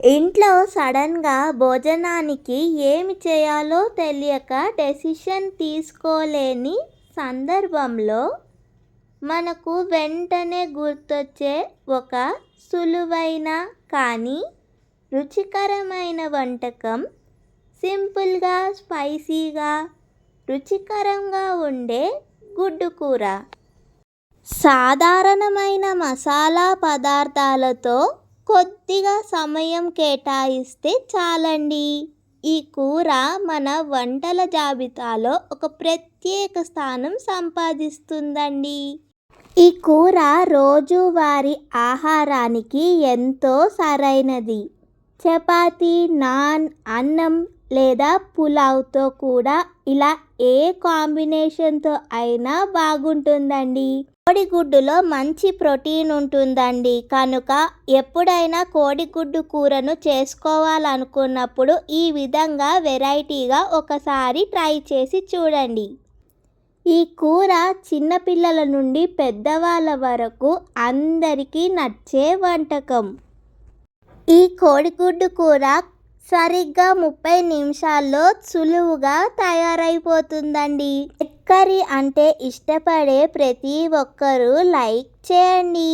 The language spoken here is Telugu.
ఇంట్లో సడన్గా భోజనానికి ఏమి చేయాలో తెలియక డెసిషన్ తీసుకోలేని సందర్భంలో మనకు వెంటనే గుర్తొచ్చే ఒక సులువైన కానీ రుచికరమైన వంటకం, సింపుల్గా స్పైసీగా రుచికరంగా ఉండే గుడ్డు కూర. సాధారణమైన మసాలా పదార్థాలతో కొద్దిగా సమయం కేటాయిస్తే చాలండి. ఈ కూర మన వంటల జాబితాలో ఒక ప్రత్యేక స్థానం సంపాదిస్తుందండి. ఈ కూర రోజువారీ ఆహారానికి ఎంతో సరైనది. చపాతీ, నాన్, అన్నం లేదా పులావ్తో కూడా ఇలా ఏ కాంబినేషన్తో అయినా బాగుంటుందండి. కోడిగుడ్డులో మంచి ప్రోటీన్ ఉంటుందండి. కనుక ఎప్పుడైనా కోడిగుడ్డు కూరను చేసుకోవాలనుకున్నప్పుడు ఈ విధంగా వెరైటీగా ఒకసారి ట్రై చేసి చూడండి. ఈ కూర చిన్నపిల్లల నుండి పెద్దవాళ్ళ వరకు అందరికీ నచ్చే వంటకం. ఈ కోడిగుడ్డు కూర సరిగ్గా 30 నిమిషాల్లో సులువుగా తయారైపోతుందండి. ఎగ్ కర్రీ అంటే ఇష్టపడే ప్రతి ఒక్కరూ లైక్ చేయండి.